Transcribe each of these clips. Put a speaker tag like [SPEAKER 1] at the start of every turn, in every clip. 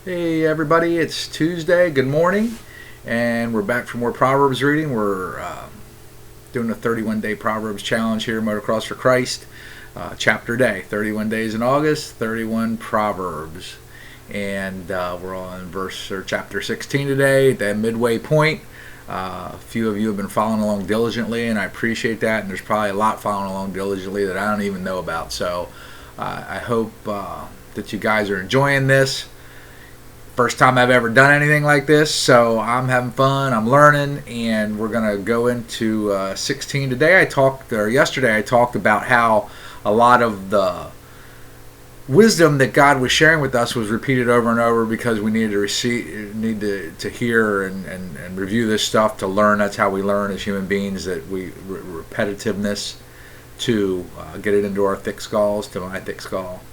[SPEAKER 1] Hey everybody, it's Tuesday. Good morning, and we're back for more Proverbs reading. We're doing a 31-day Proverbs challenge here, Motocross for Christ, chapter day. 31 days in August, 31 Proverbs, and we're on chapter 16 today, the midway point. A few of you have been following along diligently, and I appreciate that. And there's probably a lot following along diligently that I don't even know about. So I hope that you guys are enjoying this. First time I've ever done anything like this, so I'm having fun, I'm learning, and we're going to go into 16 today. Yesterday I talked about how a lot of the wisdom that God was sharing with us was repeated over and over because we needed to hear and review this stuff to learn. That's how we learn as human beings, that repetitiveness to get it into our thick skulls, to my thick skull.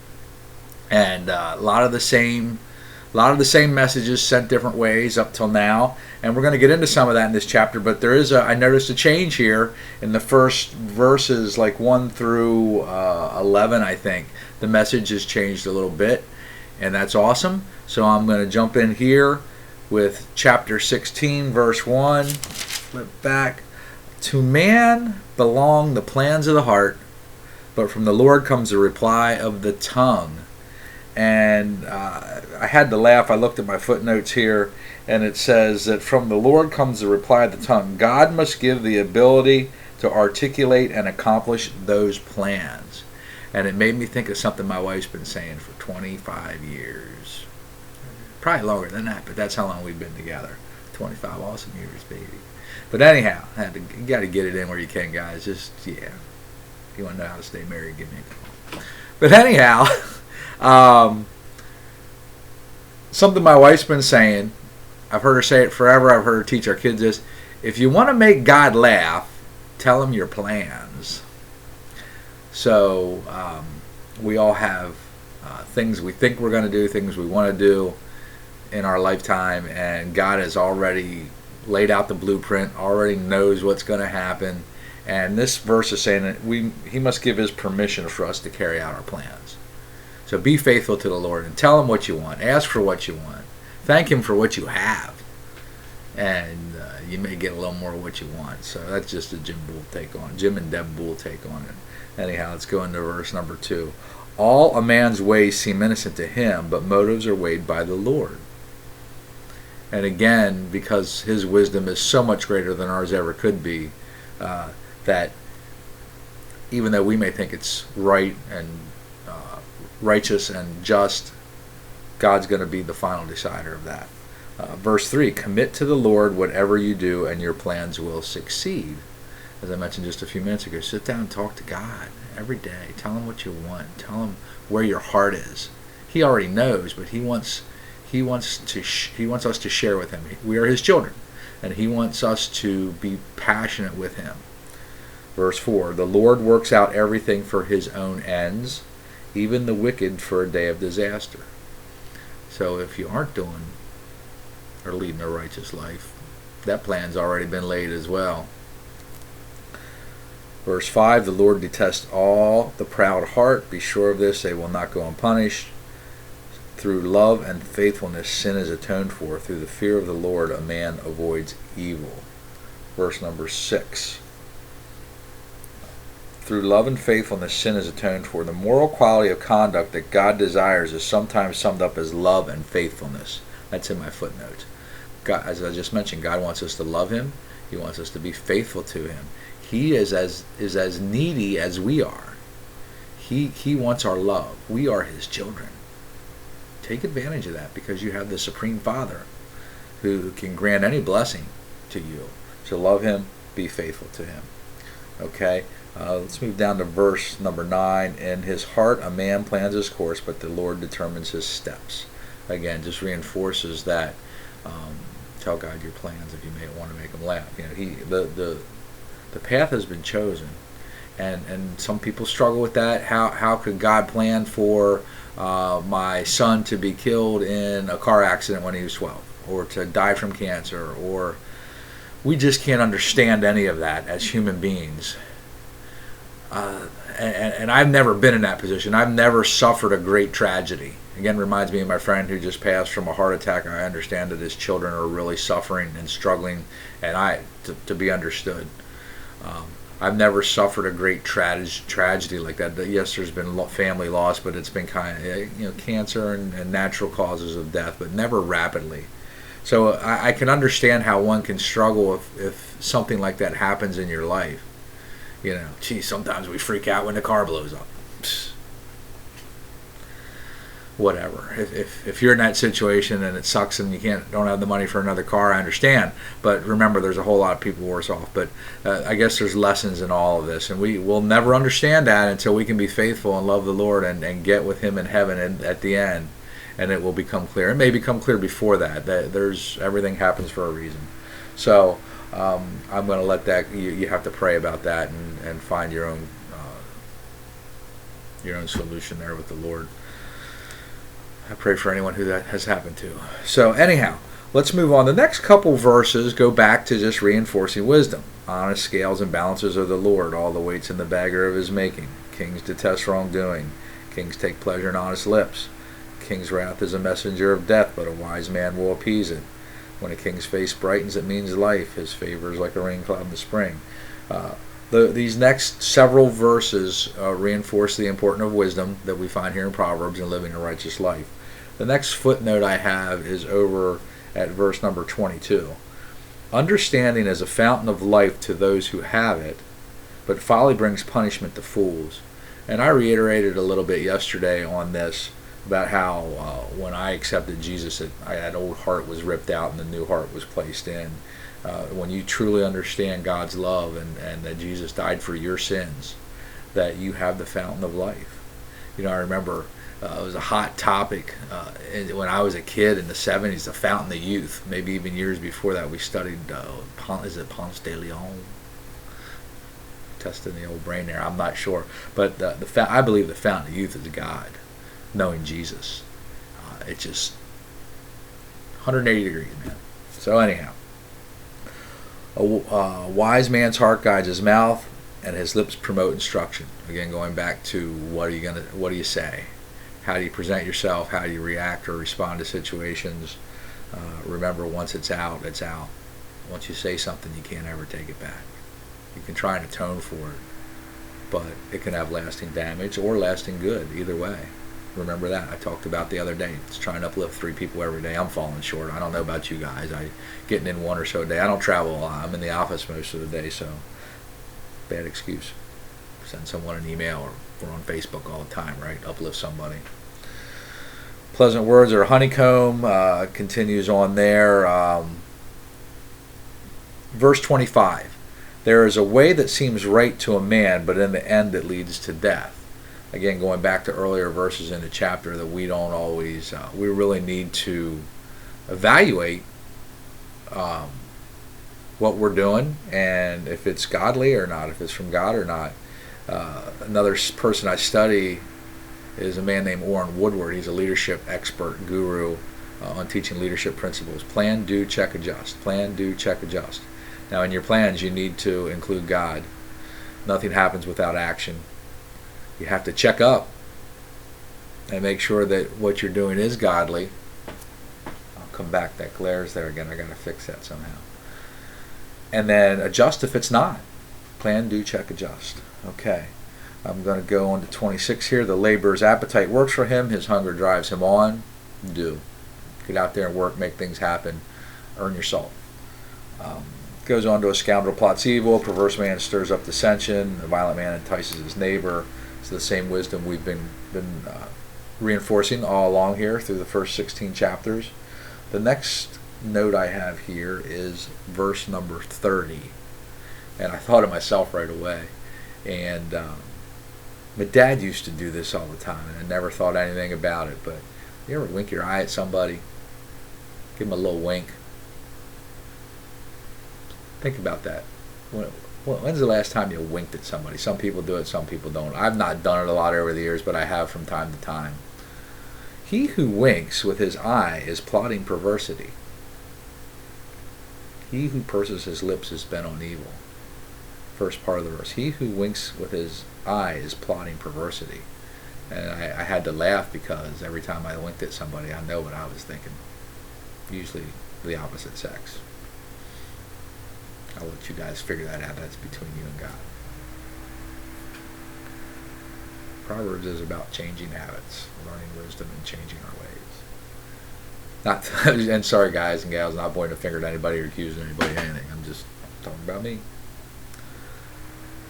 [SPEAKER 1] And a lot of the same messages sent different ways up till now, and we're going to get into some of that in this chapter. But I noticed a change here in the first verses, like 1 through 11. I think the message has changed a little bit, and that's awesome. So I'm going to jump in here with chapter 16, verse 1. Flip back. To man belong the plans of the heart, but from the Lord comes the reply of the tongue. And I had to laugh. I looked at my footnotes here, and it says that from the Lord comes the reply of the tongue. God must give the ability to articulate and accomplish those plans. And it made me think of something my wife's been saying for 25 years. Probably longer than that, but that's how long we've been together. 25 awesome years, baby. But anyhow, you got to get it in where you can, guys. If you want to know how to stay married, give me a call. But anyhow... something my wife's been saying, I've heard her say it forever, I've heard her teach our kids this: if you want to make God laugh, tell him your plans. So we all have things we think we're going to do, things we want to do in our lifetime, and God has already laid out the blueprint, already knows what's going to happen. And this verse is saying that he must give his permission for us to carry out our plans. So be faithful to the Lord and tell him what you want. Ask for what you want. Thank him for what you have. And you may get a little more of what you want. So that's just a Jim and Deb Bull take on it. Anyhow, let's go into verse number 2. All a man's ways seem innocent to him, but motives are weighed by the Lord. And again, because his wisdom is so much greater than ours ever could be, that even though we may think it's right and righteous and just, God's going to be the final decider of that. Verse 3, commit to the Lord whatever you do and your plans will succeed. As I mentioned just a few minutes ago, sit down and talk to God every day. Tell him what you want. Tell him where your heart is. He already knows, but he wants us to share with him. We are his children, and he wants us to be passionate with him. Verse 4, the Lord works out everything for his own ends, even the wicked for a day of disaster. So if you aren't doing or leading a righteous life, that plan's already been laid as well. Verse 5, the Lord detests all the proud heart. Be sure of this, they will not go unpunished. Through love and faithfulness, sin is atoned for. Through the fear of the Lord, a man avoids evil. Verse number 6. Through love and faithfulness, sin is atoned for. The moral quality of conduct that God desires is sometimes summed up as love and faithfulness. That's in my footnotes. God, as I just mentioned, God wants us to love him. He wants us to be faithful to him. He is as needy as we are. He wants our love. We are his children. Take advantage of that, because you have the Supreme Father who can grant any blessing to you. So love him, be faithful to him. Okay? Let's move down to verse number 9. In his heart a man plans his course, but the Lord determines his steps. Again, just reinforces that. Tell God your plans if you may want to make him laugh. The path has been chosen, and some people struggle with that. How could God plan for my son to be killed in a car accident when he was 12, or to die from cancer, or we just can't understand any of that as human beings. and I've never been in that position. I've never suffered a great tragedy. Again, reminds me of my friend who just passed from a heart attack. I understand that his children are really suffering and struggling, and to be understood. I've never suffered a great tragedy like that. Yes, there's been family loss, but it's been kind of cancer and natural causes of death, but never rapidly. So I can understand how one can struggle if something like that happens in your life. Gee, sometimes we freak out when the car blows up. Whatever. If you're in that situation and it sucks and you don't have the money for another car, I understand. But remember, there's a whole lot of people worse off. But I guess there's lessons in all of this, and we will never understand that until we can be faithful and love the Lord and get with Him in heaven and at the end, and it will become clear. It may become clear before that. That everything happens for a reason. So I'm going to let that. You have to pray about that and find your own solution there with the Lord. I pray for anyone who that has happened to. So anyhow, let's move on. The next couple verses go back to just reinforcing wisdom. Honest scales and balances are the Lord, all the weights in the bagger of His making. Kings detest wrongdoing. Kings take pleasure in honest lips. King's wrath is a messenger of death, but a wise man will appease it. When a king's face brightens, it means life. His favor is like a rain cloud in the spring. These next several verses reinforce the importance of wisdom that we find here in Proverbs and living a righteous life. The next footnote I have is over at verse number 22. Understanding is a fountain of life to those who have it, but folly brings punishment to fools. And I reiterated a little bit yesterday on this about how when I accepted Jesus, that old heart was ripped out and the new heart was placed in. When you truly understand God's love and that Jesus died for your sins, that you have the fountain of life. I remember it was a hot topic when I was a kid in the 70s, the fountain of youth. Maybe even years before that, we studied, is it Ponce de Leon? Testing the old brain there, I'm not sure. But I believe the fountain of youth is God, knowing Jesus. It's just 180 degrees, man. So anyhow. A wise man's heart guides his mouth, and his lips promote instruction. Again, going back to what do you say? How do you present yourself? How do you react or respond to situations? Remember, once it's out, it's out. Once you say something, you can't ever take it back. You can try and atone for it, but it can have lasting damage or lasting good, either way. Remember that. I talked about the other day. It's trying to uplift 3 people every day. I'm falling short. I don't know about you guys. Getting in 1 or so a day. I don't travel a lot. I'm in the office most of the day, so bad excuse. Send someone an email, or we're on Facebook all the time, right? Uplift somebody. Pleasant words are honeycomb. Continues on there. Verse 25. There is a way that seems right to a man, but in the end it leads to death. Again, going back to earlier verses in the chapter, that we don't always, we really need to evaluate what we're doing and if it's godly or not, if it's from God or not. Another person I study is a man named Warren Woodward. He's a leadership expert guru on teaching leadership principles. Plan, do, check, adjust. Plan, do, check, adjust. Now, in your plans, you need to include God. Nothing happens without action. You have to check up and make sure that what you're doing is godly. I'll come back. That glares there again. I got to fix that somehow. And then adjust if it's not. Plan, do, check, adjust. Okay. I'm going to go on to 26 here. The laborer's appetite works for him. His hunger drives him on. Do. Get out there and work. Make things happen. Earn your salt. Goes on to a scoundrel plots evil. A perverse man stirs up dissension. A violent man entices his neighbor. It's the same wisdom we've been reinforcing all along here through the first 16 chapters. The next note I have here is verse number 30. And I thought of myself right away. And my dad used to do this all the time, and I never thought anything about it. But you ever wink your eye at somebody? Give them a little wink. Think about that. When's the last time you winked at somebody? Some people do it, some people don't. I've not done it a lot over the years, but I have from time to time. He who winks with his eye is plotting perversity. He who purses his lips is bent on evil. first part of the verse. He who winks with his eye is plotting perversity. And I had to laugh because every time I winked at somebody, I know what I was thinking. Usually the opposite sex. I'll let you guys figure that out. That's between you and God. Proverbs is about changing habits, learning wisdom, and changing our ways. And sorry guys and gals, not pointing a finger at anybody or accusing anybody of anything. I'm just talking about me.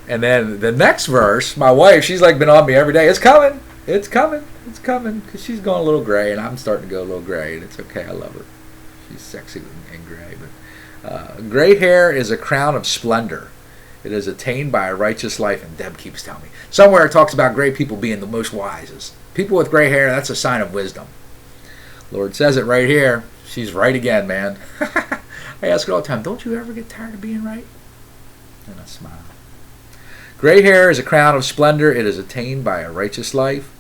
[SPEAKER 1] And then the next verse, my wife, she's like been on me every day. It's coming. It's coming. It's coming. Because she's going a little gray, and I'm starting to go a little gray, and it's okay. I love her. She's sexy and gray. But gray hair is a crown of splendor. It is attained by a righteous life. And Deb keeps telling me. Somewhere it talks about gray people being the most wisest. People with gray hair, that's a sign of wisdom. Lord says it right here. She's right again, man. I ask her all the time, don't you ever get tired of being right? And I smile. Gray hair is a crown of splendor. It is attained by a righteous life.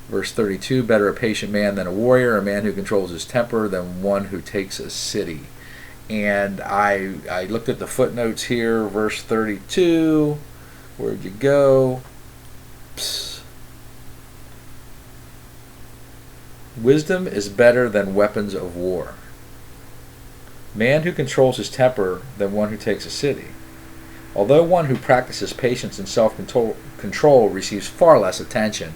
[SPEAKER 1] Verse 32, better a patient man than a warrior, a man who controls his temper than one who takes a city. And I looked at the footnotes here, verse 32. Where'd you go? Psst. Wisdom is better than weapons of war. Man who controls his temper than one who takes a city. Although one who practices patience and self-control receives far less attention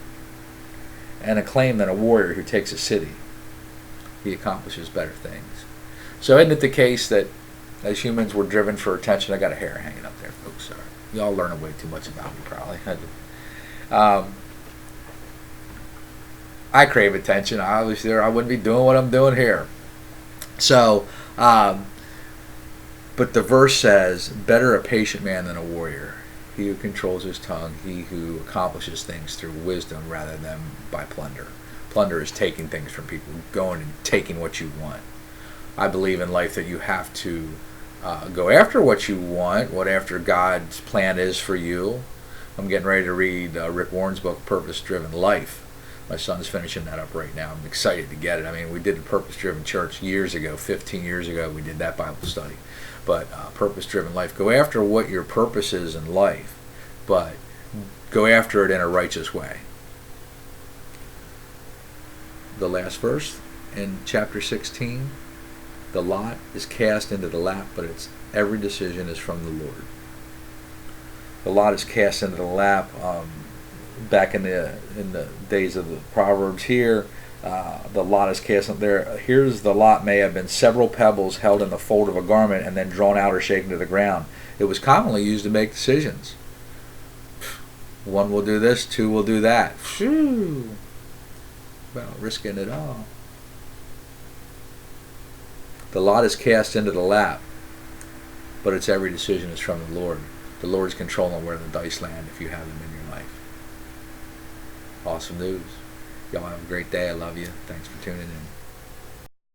[SPEAKER 1] and acclaim than a warrior who takes a city, he accomplishes better things. So isn't it the case that as humans we're driven for attention? I got a hair hanging up there, folks. Sorry. Y'all learning way too much about me, probably. I crave attention. Obviously, I wouldn't be doing what I'm doing here. So, but the verse says, better a patient man than a warrior. He who controls his tongue, he who accomplishes things through wisdom rather than by plunder. Plunder is taking things from people, going and taking what you want. I believe in life that you have to go after what you want, whatever God's plan is for you. I'm getting ready to read Rick Warren's book, Purpose Driven Life. My son's finishing that up right now. I'm excited to get it. I mean, we did the Purpose Driven Church years ago, 15 years ago. We did that Bible study. But Purpose Driven Life. Go after what your purpose is in life, but go after it in a righteous way. The last verse in chapter 16. The lot is cast into the lap, but every decision is from the Lord. The lot is cast into the lap. Back in the days of the Proverbs here, the lot is cast there. Here's the lot may have been several pebbles held in the fold of a garment and then drawn out or shaken to the ground. It was commonly used to make decisions. One will do this, two will do that. Phew. Well, risking it all. The lot is cast into the lap, but its every decision is from the Lord. The Lord's controlling where the dice land if you have them in your life. Awesome news. Y'all have a great day. I love you. Thanks for tuning in.